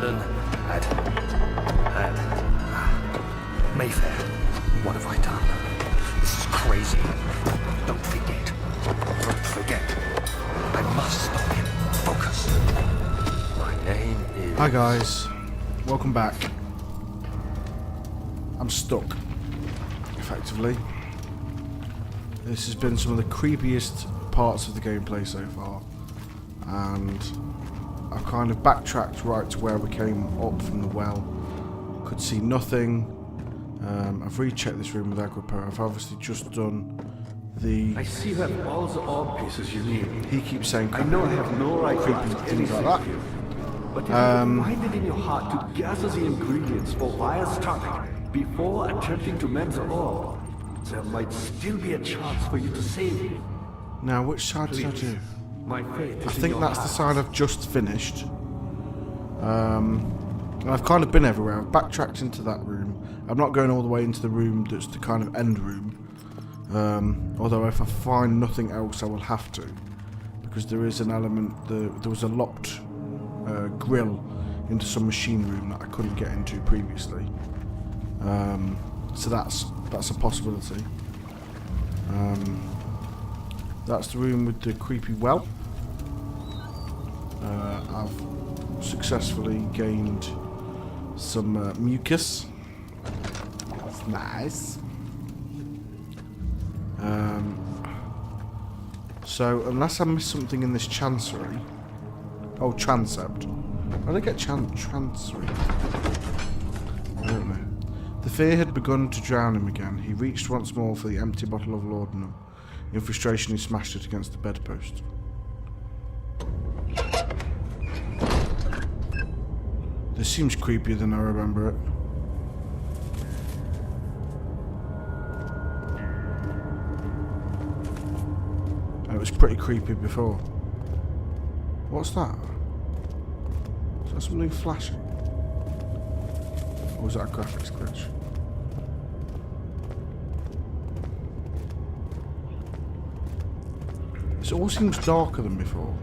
London, at Mayfair. What have I done? This is crazy. Don't forget. Don't forget. I must stop him. Focus. My name is... Hi guys. Welcome back. I'm stuck. Effectively. This has been some of the creepiest parts of the gameplay so far. And I've kind of backtracked right to where we came up from the well. Could see nothing. I've rechecked this room with Agrippa. I've obviously just done the... I see you have all the orb pieces you need. He keeps saying I know I have no right to creepy ask things like anything that. of you, but if you find it in your heart to gather the ingredients for Wire's tonic before attempting to mend the orb, there might still be a chance for you to save it. Now, which side did I Please. do? My faith is I in think your that's the heart. side I've just finished. And I've kind of been everywhere. I've backtracked into that room. I'm not going all the way into the room that's the kind of end room. Although if I find nothing else, I will have to. Because there is an element... There was a locked grill into some machine room that I couldn't get into previously. So that's a possibility. That's the room with the creepy well. I've successfully gained some mucus. That's nice. So unless I missed something in this chancery... Oh, transept. How did I get chancery? I don't know. The fear had begun to drown him again. He reached once more for the empty bottle of laudanum. In frustration, he smashed it against the bedpost. This seems creepier than I remember it. It was pretty creepy before. What's that? Is that something flashing? Or was that a graphics glitch? This all seems darker than before.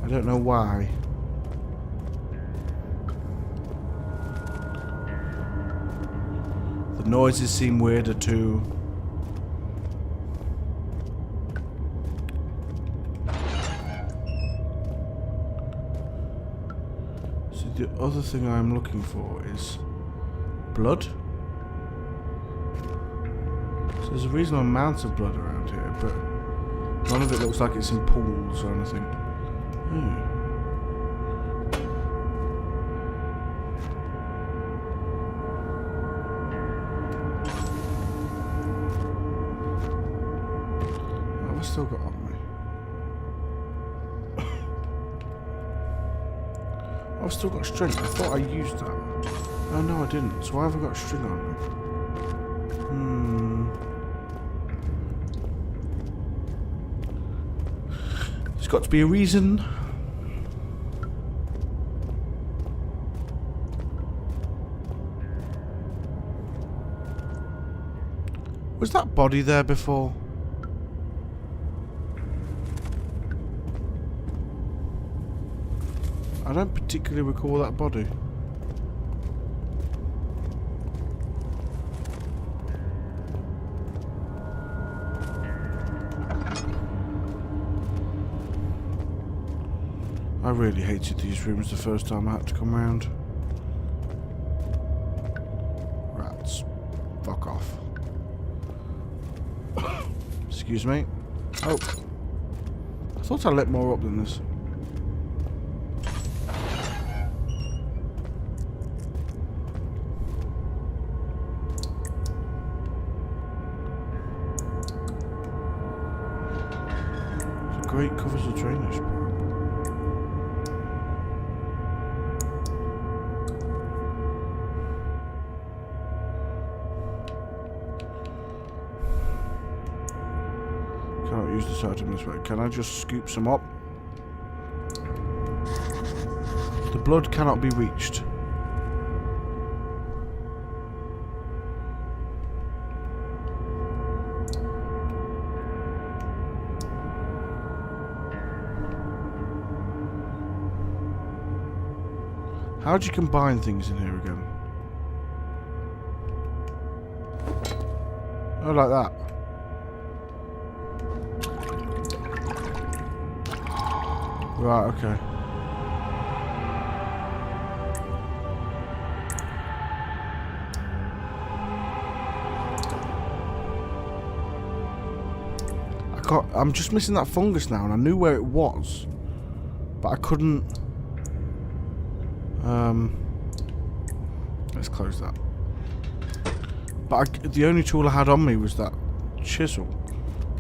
I don't know why. The noises seem weirder too. So the other thing I'm looking for is blood. So there's a reasonable amount of blood around here, but none of it looks like it's in pools or anything. What have I still got on me? I've still got string. I thought I used that. Oh no, I didn't. So why have I got string on me? There's got to be a reason. Was that body there before? I don't particularly recall that body. I really hated these rooms the first time I had to come round. Rats. Fuck off. Excuse me. Oh. I thought I lit more up than this. It's a great covers the drainage. Cannot use this item this way. Can I just scoop some up? The blood cannot be reached. How do you combine things in here again? Oh, like that. Right, okay. I'm just missing that fungus now, and I knew where it was, but I couldn't. Let's close that. But the only tool I had on me was that chisel,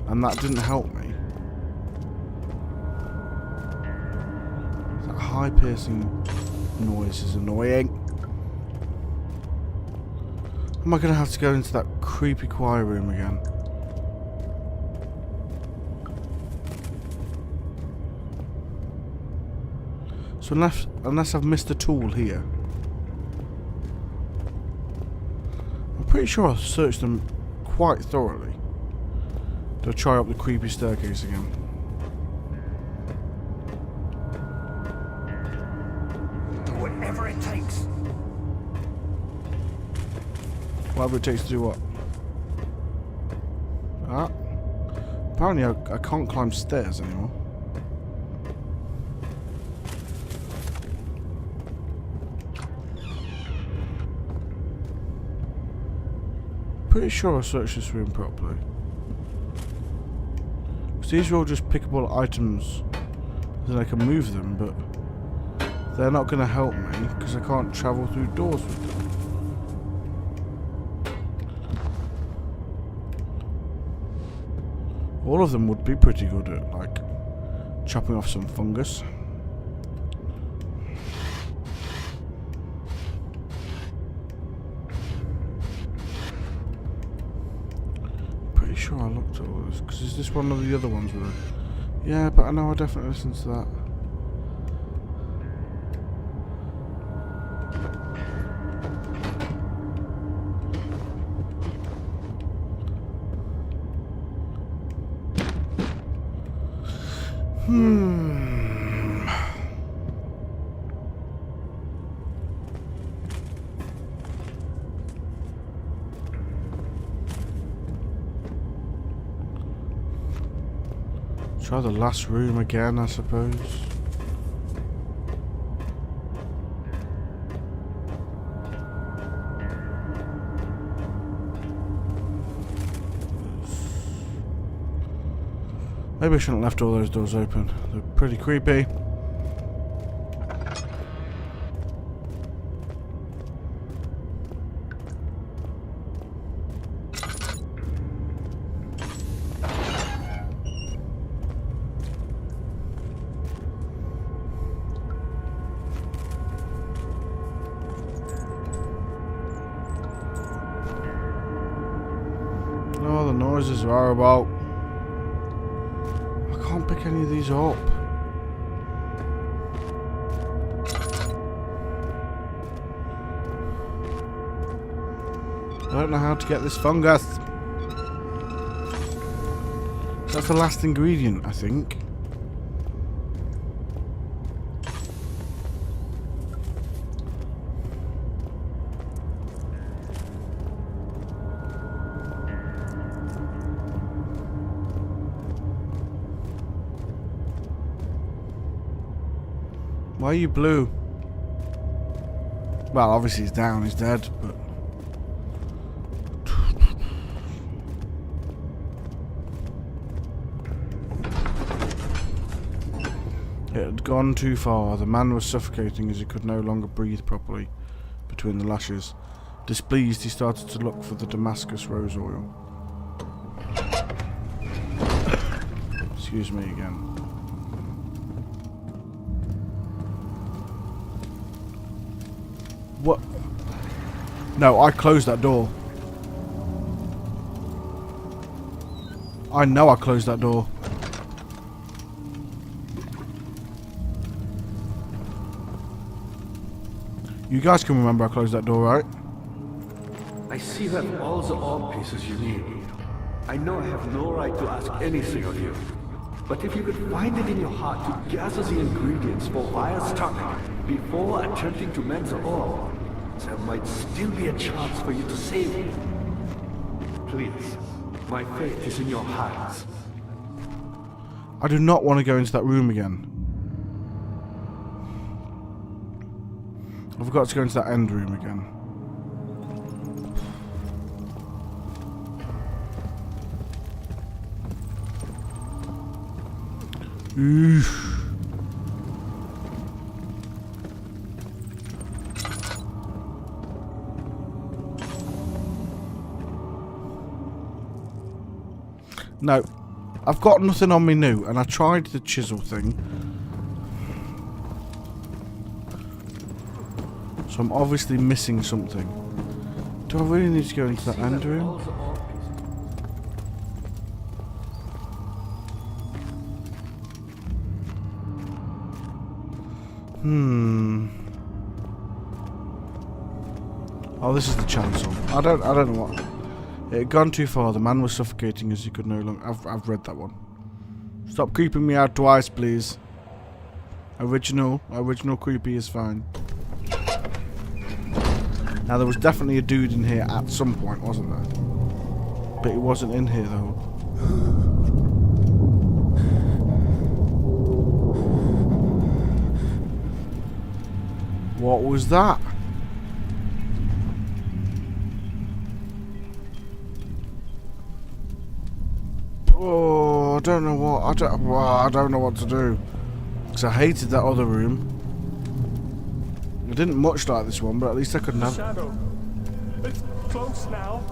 and that didn't help me. That high piercing noise is annoying. Am I going to have to go into that creepy choir room again? So unless I've missed a tool here. I'm pretty sure I've searched them quite thoroughly. To try up the creepy staircase again. Do whatever it takes. Whatever it takes to do what? Ah. Apparently I can't climb stairs anymore. Pretty sure I searched this room properly. Because these are all just pickable items, then I can move them, but they're not going to help me because I can't travel through doors with them. All of them would be pretty good at, like, chopping off some fungus. Sure, I looked at all this because is this one of the other ones with it? Yeah, but I know I definitely listened to that. Try the last room again, I suppose. Maybe I shouldn't have left all those doors open. They're pretty creepy. Oh, the noises are horrible. I can't pick any of these up. I don't know how to get this fungus. That's the last ingredient, I think. Why are you blue? Well, obviously he's down, he's dead, but... It had gone too far. The man was suffocating as he could no longer breathe properly between the lashes. Displeased, he started to look for the Damascus rose oil. Excuse me again. What? No, I closed that door. I know I closed that door. You guys can remember I closed that door, right? I see you have all the orb pieces you need. I know I have no right to ask anything of you, But if you could find it in your heart to gather the ingredients for Vaya's tonic before attempting to mend the orb, there might still be a chance for you to save him. Please, my faith is in your hands. I do not want to go into that room again. I forgot to go into that end room again. Oof. No, I've got nothing on me new, and I tried the chisel thing. So I'm obviously missing something. Do I really need to go into that end room? Oh, this is the chancel. I don't know what. It had gone too far. The man was suffocating as he could no longer. I've read that one. Stop creeping me out twice, please. Original creepy is fine. Now there was definitely a dude in here at some point, wasn't there? But he wasn't in here though. What was that? Oh, I don't know what. I don't know what to do. Because I hated that other room. I didn't much like this one, but at least I could have. Shadow. It's close now.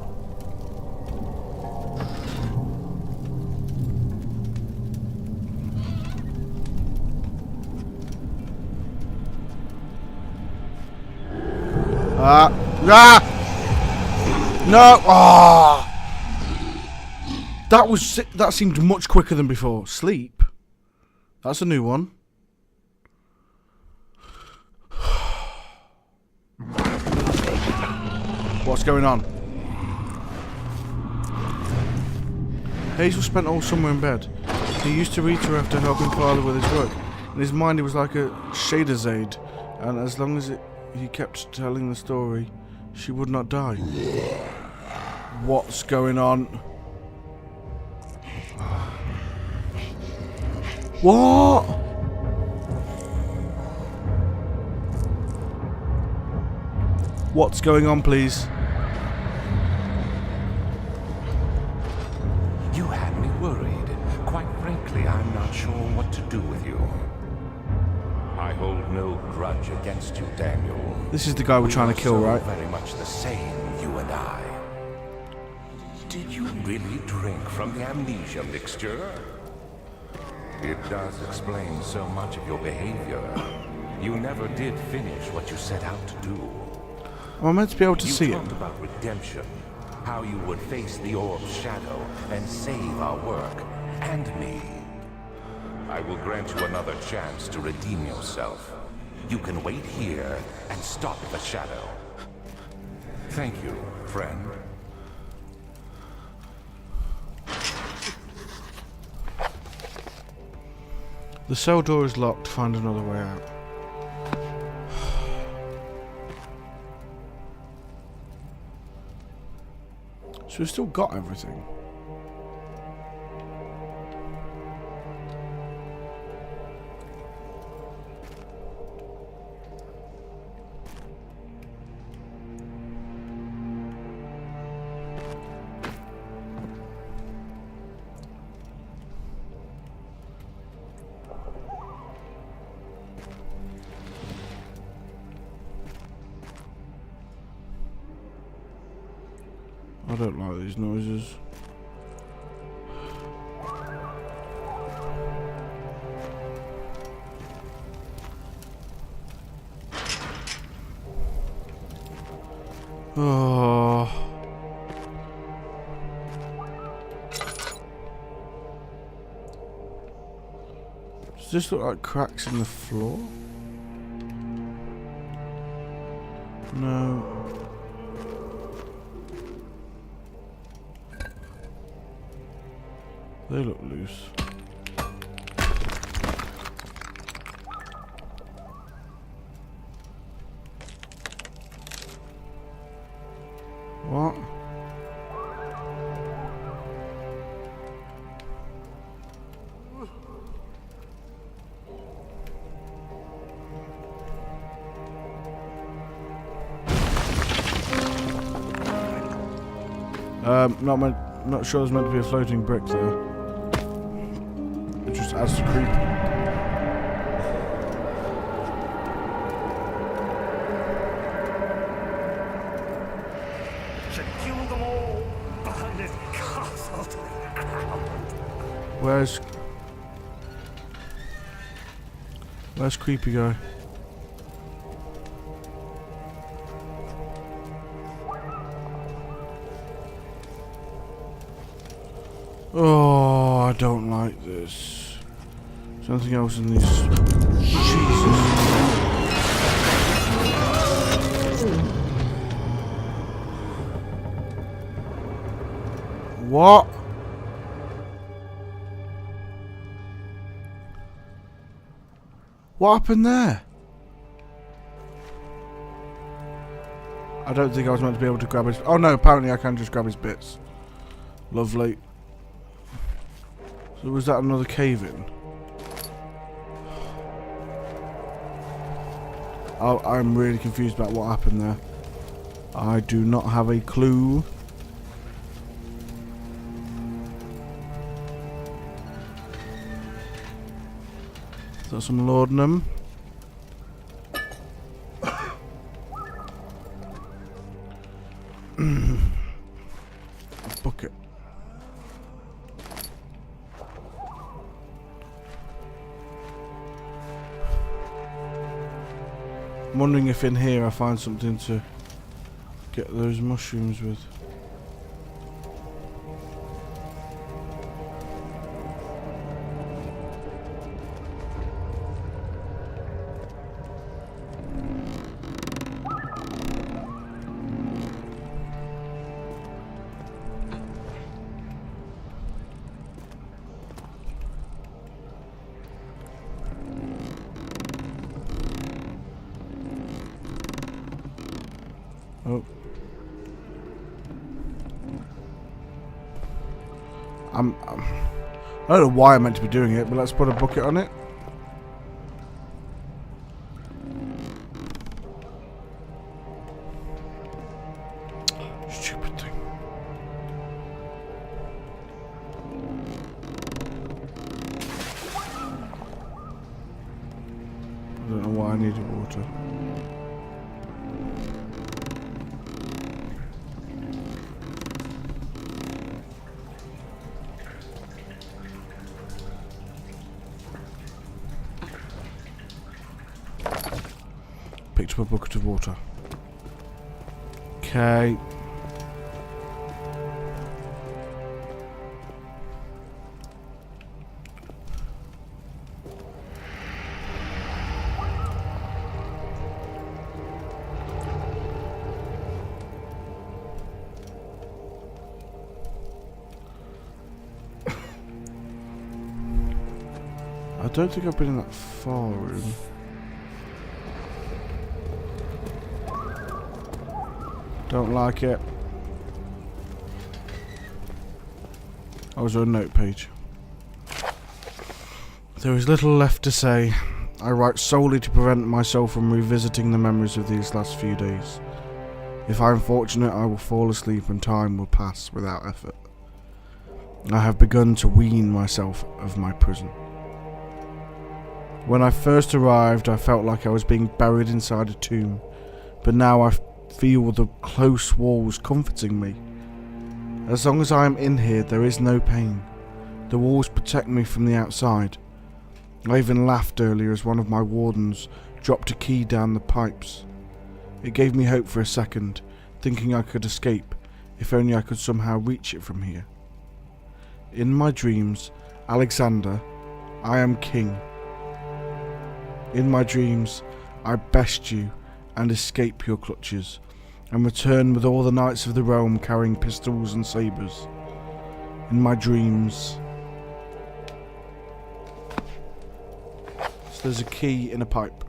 No! Ah! That seemed much quicker than before. Sleep? That's a new one. What's going on? Hazel spent all summer in bed. He used to read to her after helping father with his work. In his mind, he was like a Shadowzade, and as long as he kept telling the story, she would not die. What's going on? What? What's going on, please? You had me worried. Quite frankly, I'm not sure what to do with you. I hold no grudge against you, Daniel. This is the guy we're trying to kill, so right? Very much the same, you and I. Did you really drink from the amnesia mixture? It does explain so much of your behavior. You never did finish what you set out to do. Am I meant to be able to see You it? talked about redemption, how you would face the orb's shadow and save our work, and me. I will grant you another chance to redeem yourself. You can wait here and stop the shadow. Thank you, friend. The cell door is locked. Find another way out. So we've still got everything. I don't like these noises. Oh. Does this look like cracks in the floor? No. They look loose. What? Not sure there's meant to be a floating brick there. It just adds to creep. Should kill them all. Burn this castle to the ground. Where's creepy guy? Oh, I don't like this. Something else in these. Jesus. What? What happened there? I don't think I was meant to be able to grab his... Oh no, apparently I can just grab his bits. Lovely. So was that another cave-in? Oh, I'm really confused about what happened there. I do not have a clue. Is that some laudanum? Bucket. I'm wondering if in here I find something to get those mushrooms with. Oh. I don't know why I'm meant to be doing it, but let's put a bucket on it. Stupid thing. I don't know why I needed water. Picked up a bucket of water. Okay. I don't think I've been in that far room. Don't like it. I was on a note page. There is little left to say. I write solely to prevent myself from revisiting the memories of these last few days. If I am fortunate, I will fall asleep and time will pass without effort. I have begun to wean myself of my prison. When I first arrived, I felt like I was being buried inside a tomb, but now I feel the close walls comforting me. As long as I am in here, there is no pain. The walls protect me from the outside. I even laughed earlier as one of my wardens dropped a key down the pipes. It gave me hope for a second, thinking I could escape, if only I could somehow reach it from here. In my dreams, Alexander, I am king. In my dreams, I best you and escape your clutches, and return with all the knights of the realm carrying pistols and sabres. In my dreams... So there's a key in a pipe.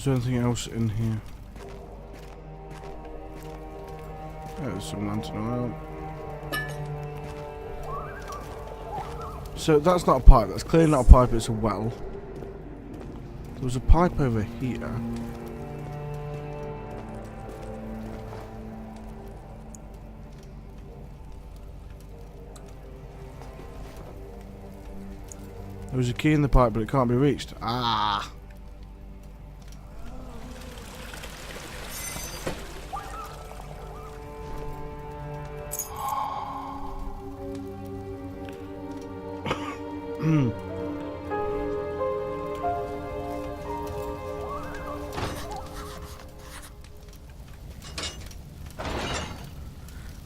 Is there anything else in here? Oh, there's some lantern oil. So that's not a pipe. That's clearly not a pipe. It's a well. There was a pipe over here. There was a key in the pipe, but it can't be reached. Ah!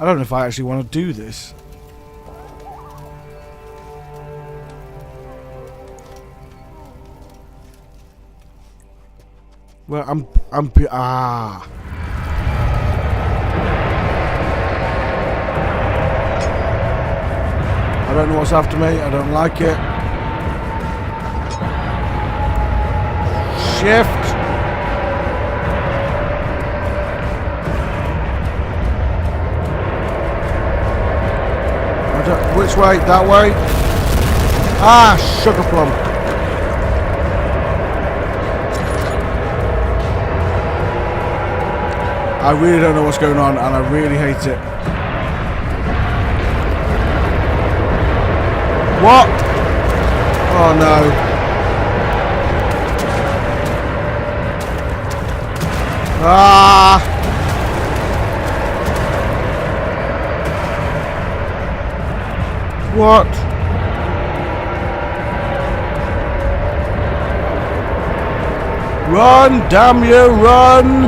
I don't know if I actually want to do this. Well, I don't know what's after me. I don't like it. Shift. Which way? That way? Ah, sugar plum. I really don't know what's going on, and I really hate it. What? Oh no. Ah! What? Run, damn you, run!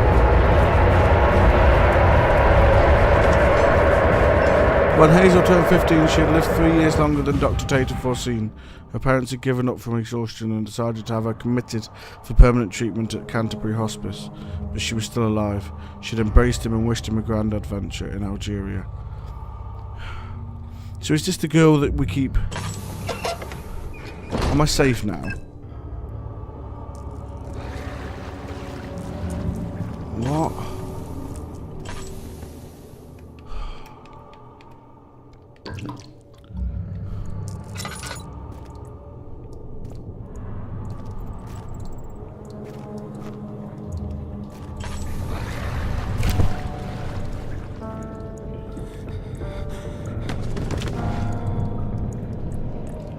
When Hazel turned 15, she had lived 3 years longer than Dr. Tate had foreseen. Her parents had given up from exhaustion and decided to have her committed for permanent treatment at Canterbury Hospice. But she was still alive. She'd embraced him and wished him a grand adventure in Algeria. So is this the girl that we keep... Am I safe now? What?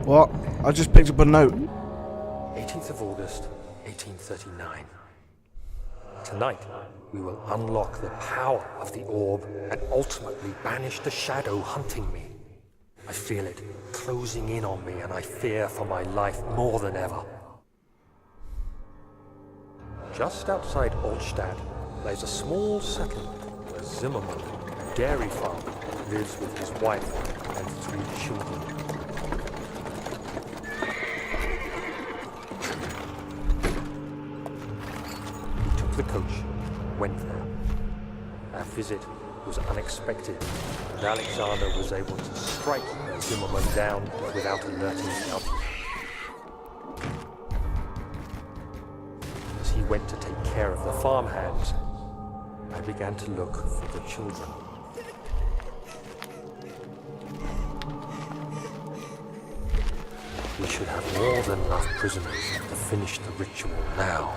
What? I just picked up a note. 18th of August, 1839. Tonight, we will unlock the power of the orb and ultimately banish the shadow hunting me. I feel it closing in on me and I fear for my life more than ever. Just outside Altstadt lays a small settlement where Zimmerman, a dairy farmer, lives with his wife and 3 children. The coach went there. Our visit was unexpected, and Alexander was able to strike Zimmerman down without alerting us. As he went to take care of the farmhands, I began to look for the children. We should have more than enough prisoners to finish the ritual now.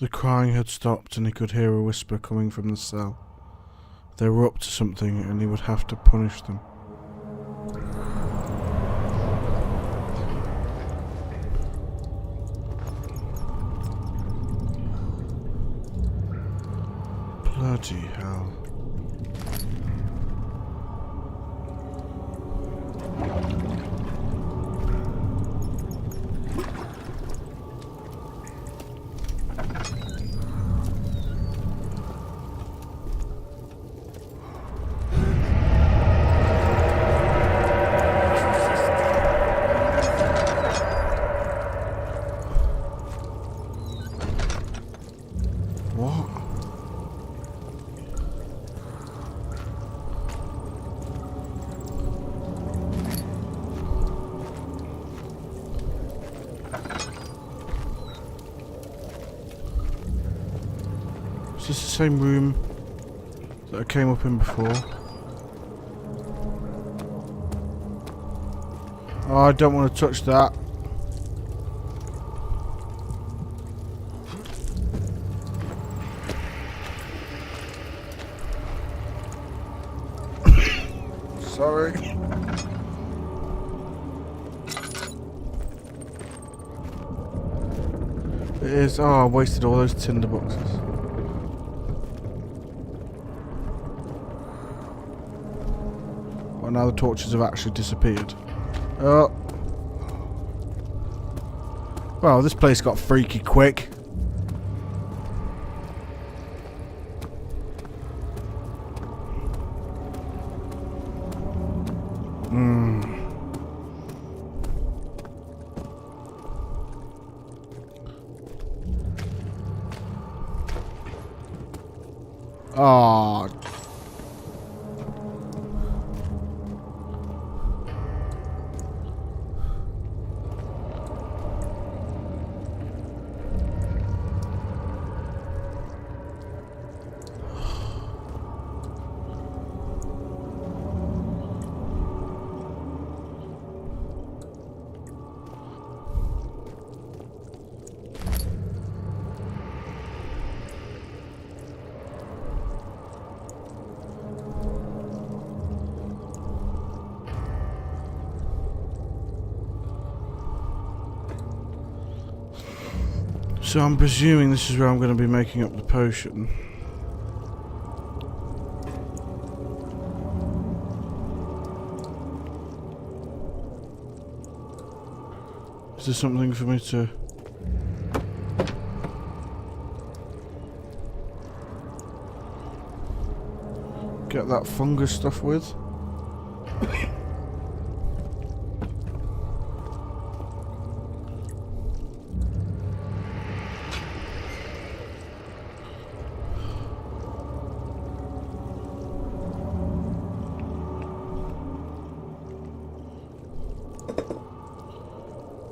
The crying had stopped and he could hear a whisper coming from the cell. They were up to something and he would have to punish them. Bloody hell. this the same room that I came up in before? Oh, I don't want to touch that. Sorry. It is. Oh, I wasted all those tinder boxes. Well, now the torches have actually disappeared. Oh. Well, this place got freaky quick. Oh. So I'm presuming this is where I'm going to be making up the potion. Is there something for me to... get that fungus stuff with?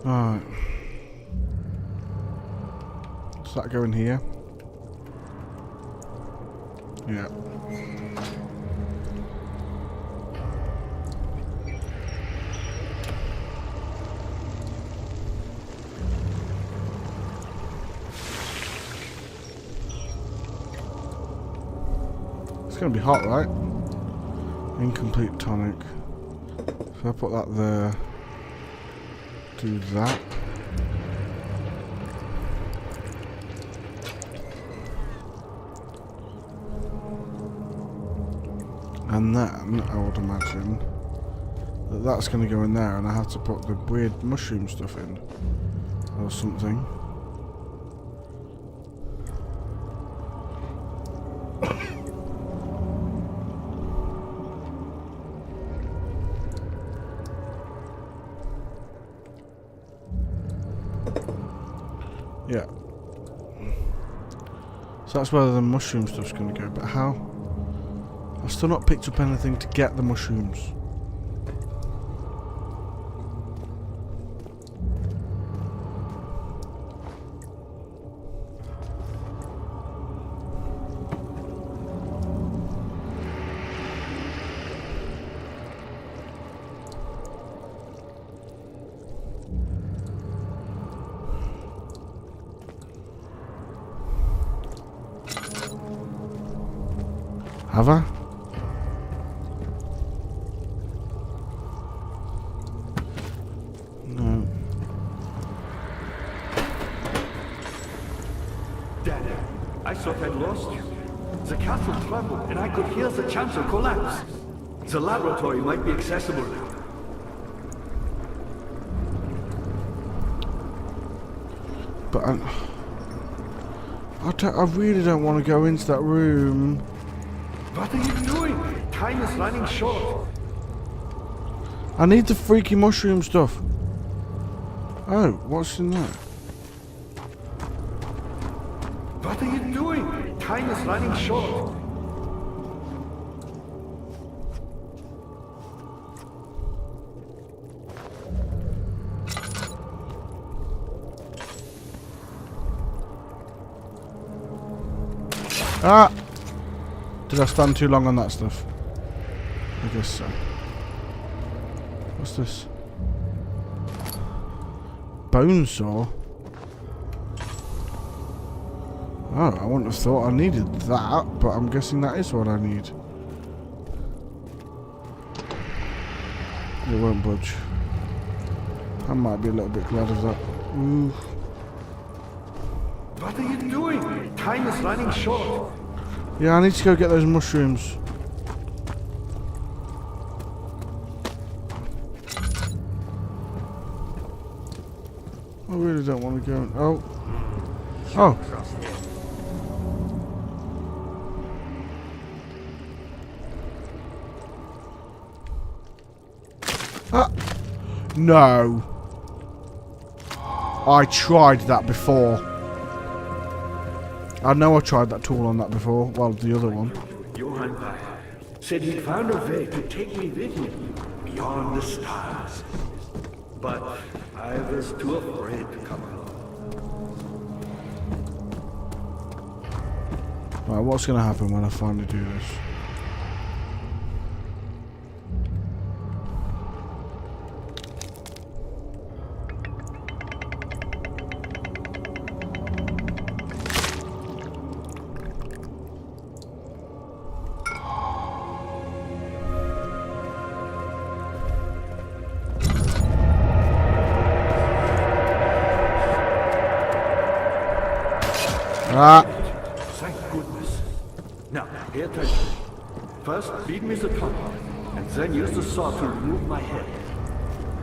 Alright. Does that go in here? Yeah. It's gonna be hot, right? Incomplete tonic. So I put that there. Do that. And then I would imagine that that's going to go in there, and I have to put the weird mushroom stuff in or something. Yeah. So that's where the mushroom stuff's going to go, but how? I've still not picked up anything to get the mushrooms. Have I? No. Dad, I thought I'd lost you. The castle trembled and I could hear the chancel collapse. The laboratory might be accessible now. But I really don't want to go into that room. What are you doing? Time is running short. I need the freaky mushroom stuff. Oh, what's in there? What are you doing? Time is running short. Ah! Did I stand too long on that stuff? I guess so. What's this? Bone saw? Oh, I wouldn't have thought I needed that, but I'm guessing that is what I need. It won't budge. I might be a little bit glad of that. Ooh. What are you doing? Time is running short. Yeah, I need to go get those mushrooms. I really don't want to go. Oh. Oh. Ah. No. I tried that before. I know I tried that tool on that before. Well, the other one. Johann said he found a way to take me with him beyond the stars. But I was too afraid to come along. Right, what's going to happen when I finally do this? Ah! Thank goodness. Now, pay attention. First, feed me the tonic, and then use the saw to remove my head.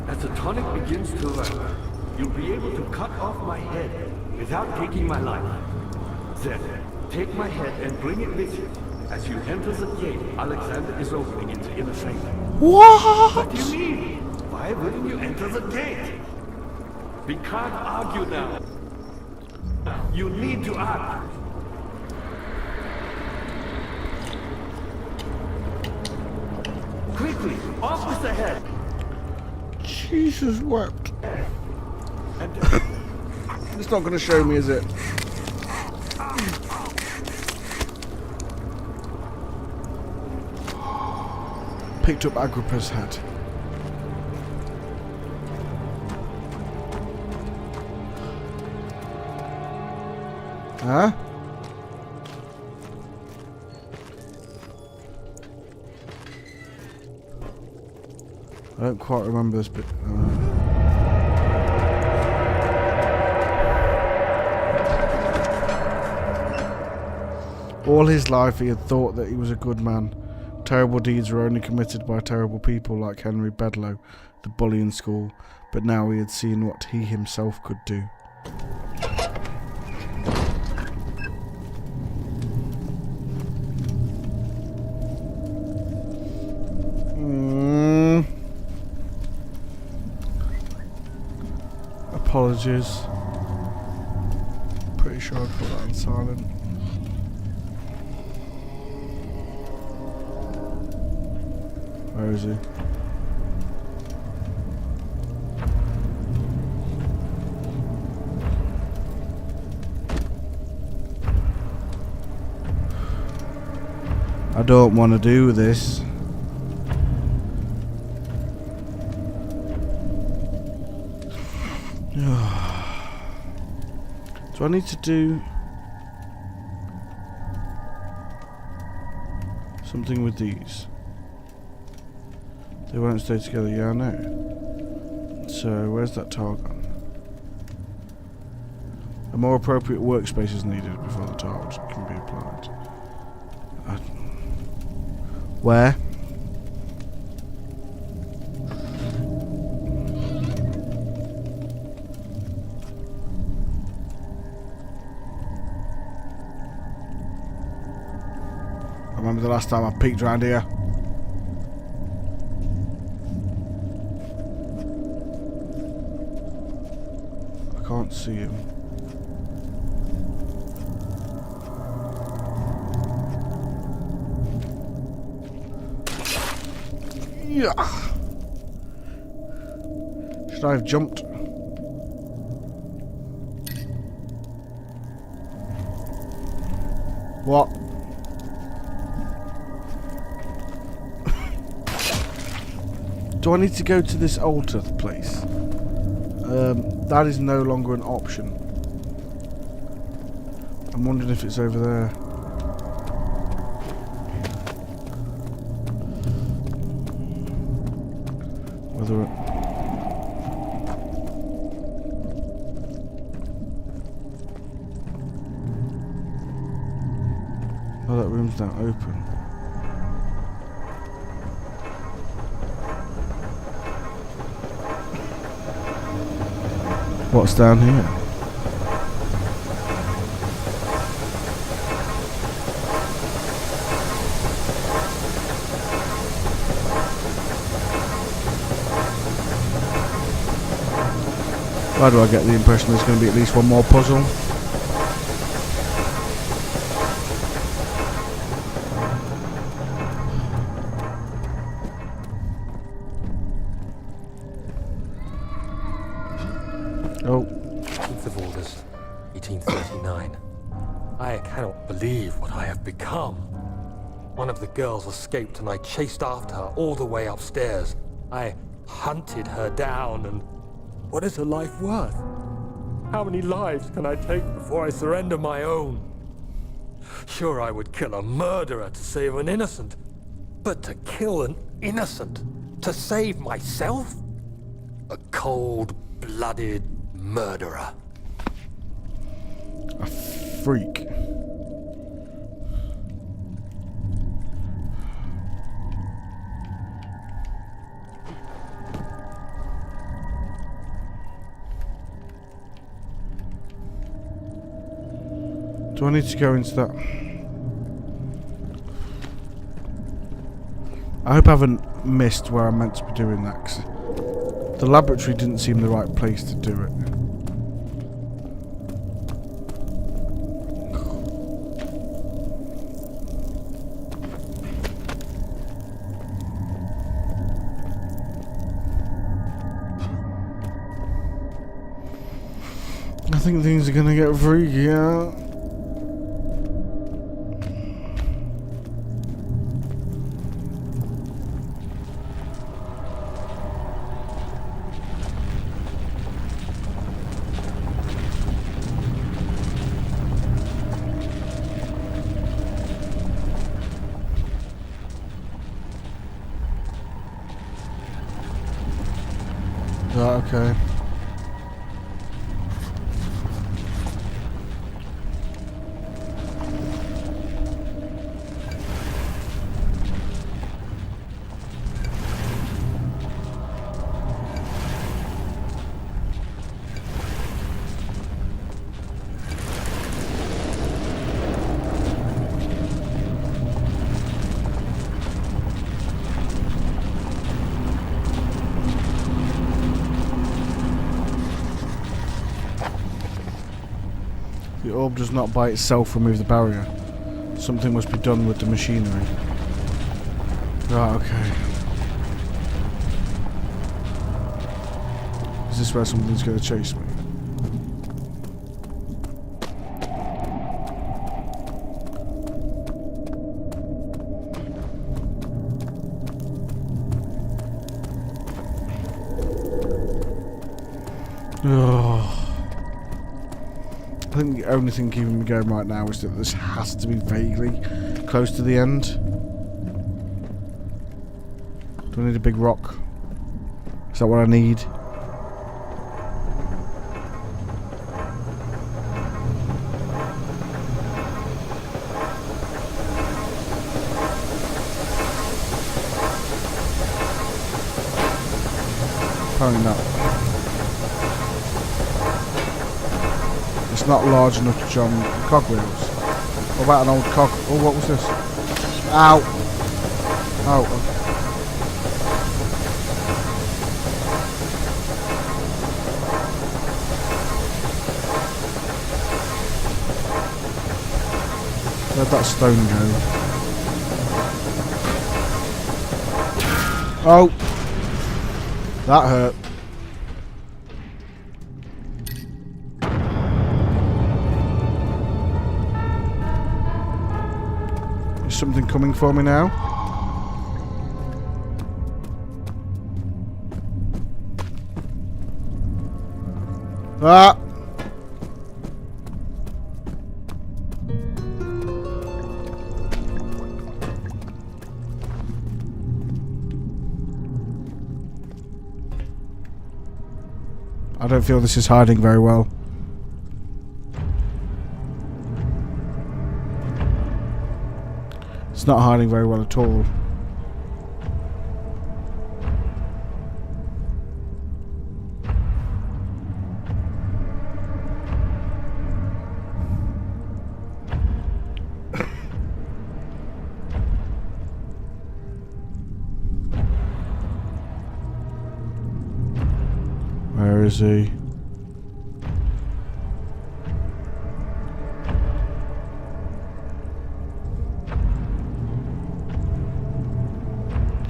As the tonic begins to run, you'll be able to cut off my head without taking my life. Then, take my head and bring it with you. As you enter the gate, Alexander is opening it to inner sanctum. What? What do you mean? Why wouldn't you enter the gate? We can't argue now. You need to act. Quickly, off with the head. Jesus wept. And It's not going to show me, is it? Picked up Agrippa's head. Huh? I don't quite remember this bit. All his life he had thought that he was a good man. Terrible deeds were only committed by terrible people like Henry Bedloe, the bully in school, but now he had seen what he himself could do. Apologies. Pretty sure I put that on silent. Where is he? I don't want to do this. Do I need to do something with these? They won't stay together, yeah, I know. So, where's that tile gone? A more appropriate workspace is needed before the tiles can be applied. Where? I remember the last time I peeked around here. I can't see him. Yeah. Should I have jumped? What? Do I need to go to this altar place? That is no longer an option. I'm wondering if it's over there. Whether it... Oh, that room's now open. What's down here? Why do I get the impression there's going to be at least one more puzzle? Oh. 10th of August, 1839. I cannot believe what I have become. One of the girls escaped and I chased after her all the way upstairs. I hunted her down, and what is her life worth? How many lives can I take before I surrender my own? Sure, I would kill a murderer to save an innocent, but to kill an innocent to save myself? A cold-blooded murderer. A freak. Do I need to go into that? I hope I haven't missed where I'm meant to be doing that, 'cause the laboratory didn't seem the right place to do it. I think things are gonna get freaky out. Right, okay. The orb does not by itself remove the barrier. Something must be done with the machinery. Right, okay. Is this where something's going to chase me? Oh. I think the only thing keeping me going right now is that this has to be vaguely close to the end. Do I need a big rock? Is that what I need? Apparently not. It's not large enough to jump cogwheels. What about an old cog? Oh, what was this? Ow! Oh. Where'd that stone go? Oh! That hurt. Something coming for me now. Ah! I don't feel this is hiding very well. It's not hiding very well at all. Where is he?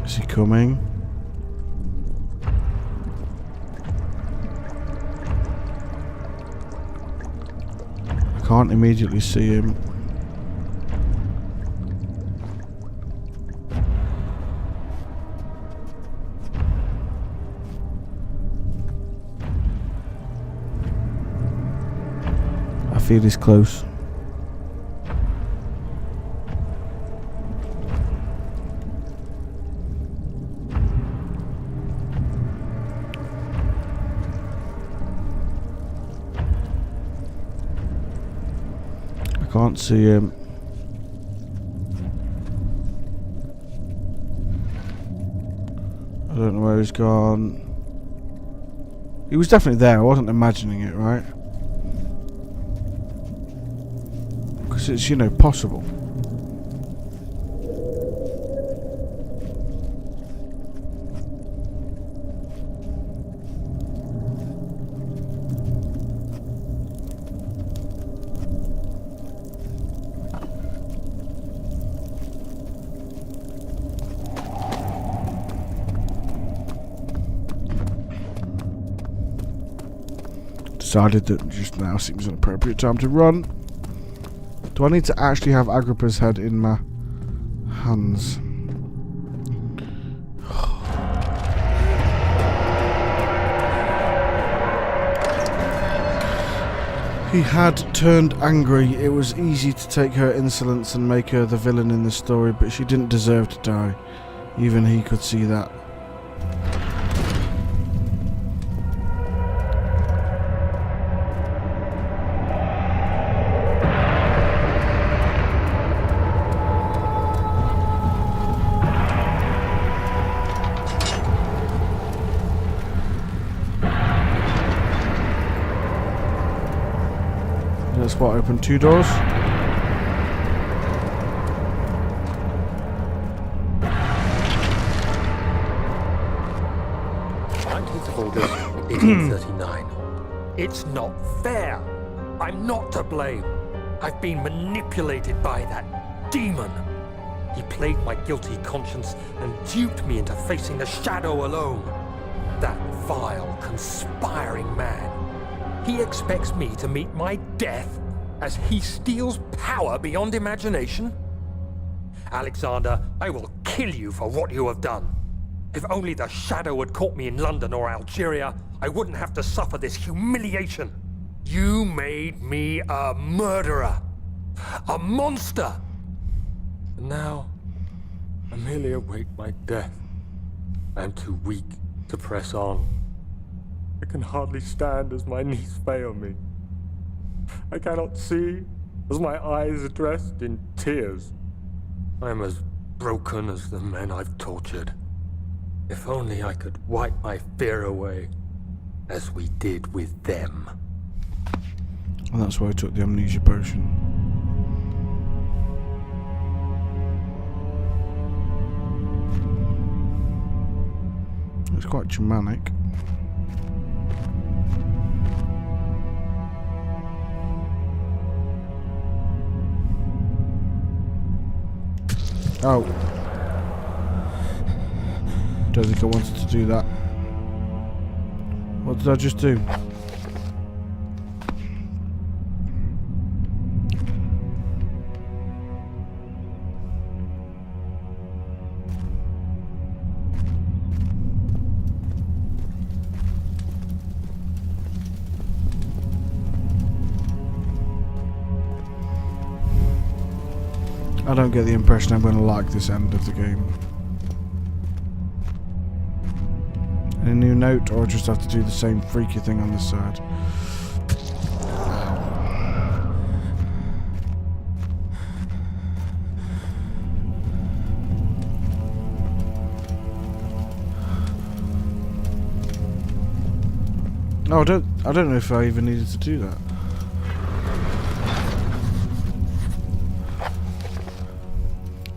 Is he coming? I can't immediately see him. I feel he's close. I can't see him. I don't know where he's gone. He was definitely there. I wasn't imagining it, right? Because it's, you know, possible. Decided that just now seems an appropriate time to run. Do I need to actually have Agrippa's head in my hands? He had turned angry. It was easy to take her insolence and make her the villain in the story, but she didn't deserve to die. Even he could see that. That's what opened 2 doors. August 1839. It's not fair. I'm not to blame. I've been manipulated by that demon. He played my guilty conscience and duped me into facing the shadow alone. That vile, conspiring man. He expects me to meet my death as he steals power beyond imagination? Alexander, I will kill you for what you have done. If only the shadow had caught me in London or Algeria, I wouldn't have to suffer this humiliation. You made me a murderer. A monster. And now, I merely await my death. I am too weak to press on. I can hardly stand as my knees fail me. I cannot see as my eyes are dressed in tears. I am as broken as the men I've tortured. If only I could wipe my fear away, as we did with them. And that's why I took the amnesia potion. It's quite Germanic. Oh. Don't think I wanted to do that. What did I just do? I don't get the impression I'm going to like this end of the game. Any new note, or I just have to do the same freaky thing on this side? Oh, I don't know if I even needed to do that.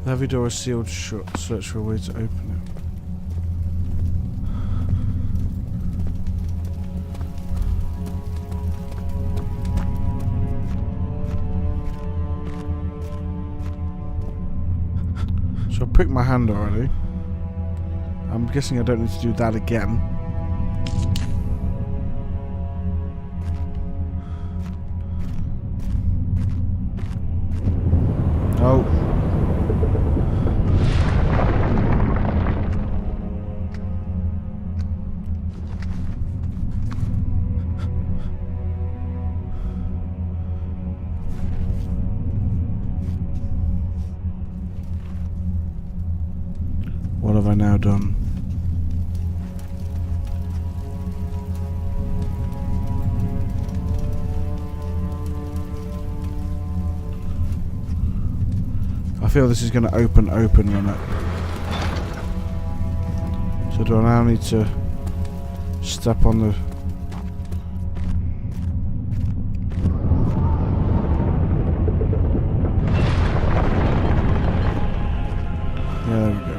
The heavy door is sealed shut. Search for a way to open it. So I pricked my hand already. I'm guessing I don't need to do that again. Oh. What have I now done? I feel this is going to open on it. So do I now need to step on the... Yeah, there we go.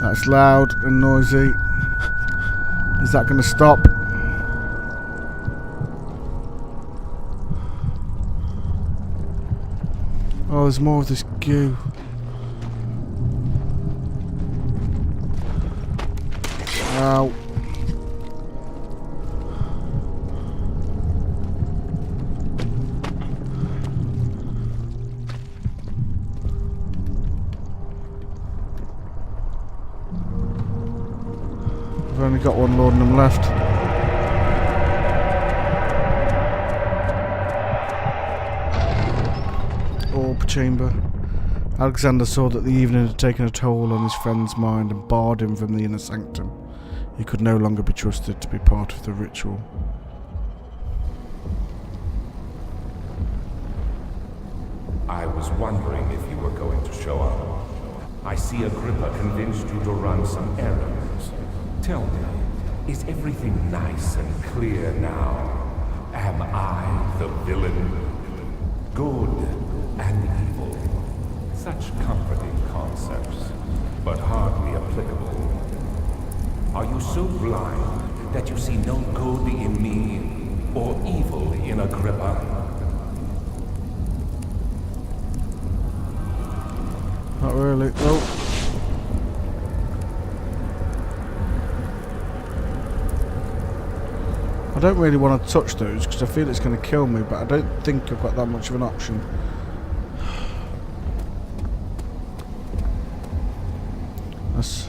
That's loud and noisy. Is that going to stop? Oh, there's more of this goo. Ow. I've only got one laudanum left. Orb chamber. Alexander saw that the evening had taken a toll on his friend's mind and barred him from the inner sanctum. He could no longer be trusted to be part of the ritual. I was wondering if you were going to show up. I see Agrippa convinced you to run some errands. Tell me, is everything nice and clear now? Am I the villain? Good and evil. Such comforting concepts, but hardly applicable. Are you so blind that you see no good in me or evil in Agrippa? Not really. Oh. I don't really want to touch those because I feel it's going to kill me, but I don't think I've got that much of an option. That's...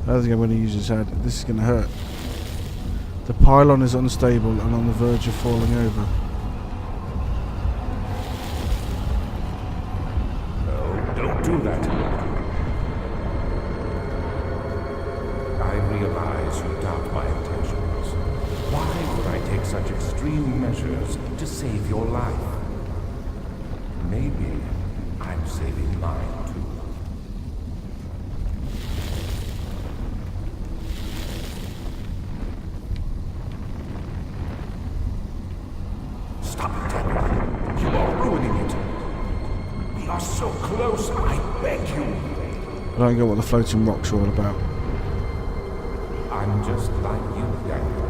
I don't think I'm going to use his head. This is going to hurt. The pylon is unstable and on the verge of falling over. No, don't do that. I realize you doubt my intentions. Why would I take such extreme measures to save your life? Maybe I'm saving mine too. Stop it, Daniel. You are ruining it. We are so close, I beg you. I don't get what the floating rocks are all about. I'm just like you, Daniel.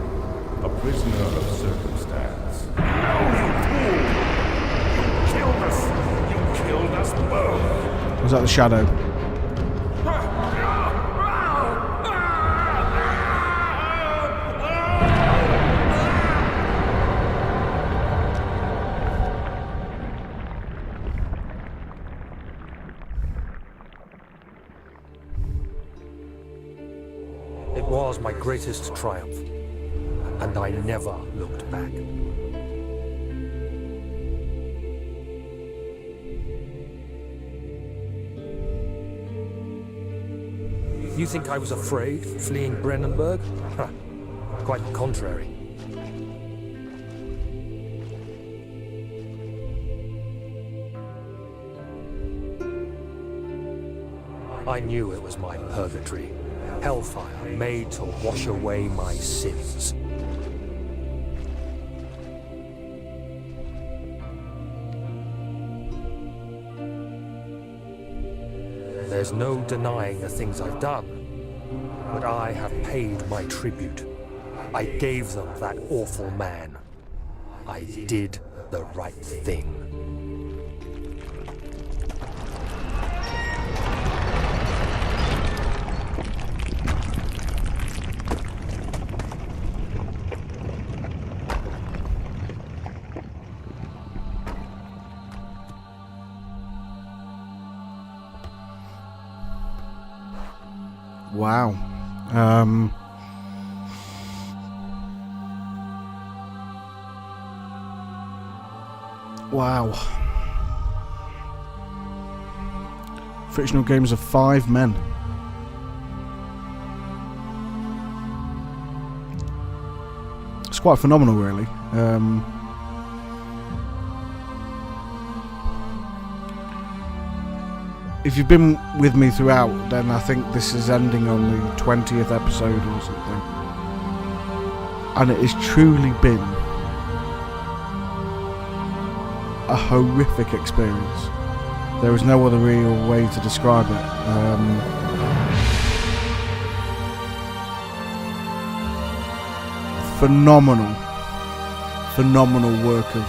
A prisoner of circumstance. No, you fool! You killed us! You killed us both! Was that the shadow? was my greatest triumph, and I never looked back. You think I was afraid, fleeing Brennenburg? Huh. Quite the contrary. I knew it was my purgatory, hellfire made to wash away my sins. There's no denying the things I've done, but I have paid my tribute. I gave them that awful man. I did the right thing. Wow. Wow. Fictional games of 5 men. It's quite phenomenal, really. If you've been with me throughout, then I think this is ending on the 20th episode or something. And it has truly been a horrific experience. There is no other real way to describe it. Phenomenal work of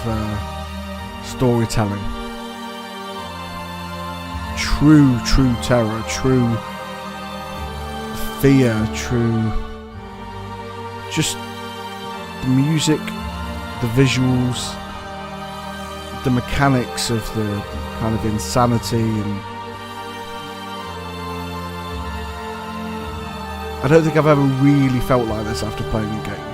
storytelling. True terror, true fear, true just the music, the visuals, the mechanics of the kind of insanity, and I don't think I've ever really felt like this after playing a game.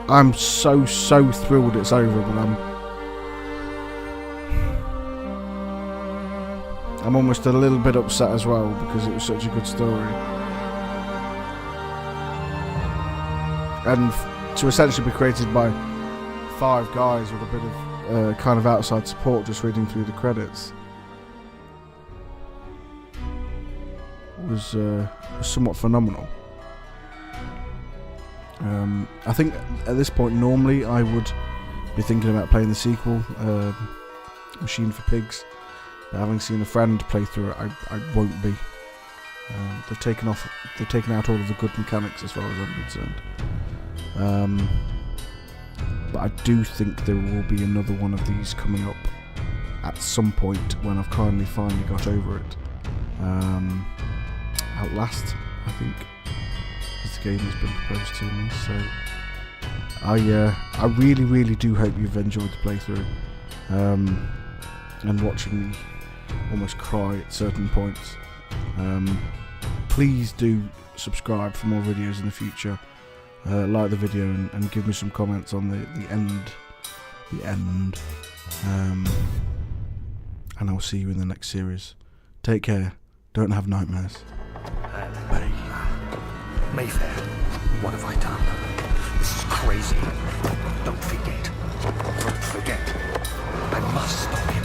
I'm so thrilled it's over, but I'm almost a little bit upset as well because it was such a good story. And to essentially be created by 5 guys with a bit of kind of outside support just reading through the credits was somewhat phenomenal. I think at this point normally I would be thinking about playing the sequel, Machine for Pigs, but having seen a friend play through it, I won't be. They've taken out all of the good mechanics as far as I'm concerned. But I do think there will be another one of these coming up at some point when I've finally got over it. Outlast, I think, is the game that's been proposed to me, so I really do hope you've enjoyed the playthrough, and watching me almost cry at certain points. Please do subscribe for more videos in the future, like the video and give me some comments on the end, and I'll see you in the next series. Take care, don't have nightmares. Mayfair, what have I done? This is crazy. Don't forget. I must stop him.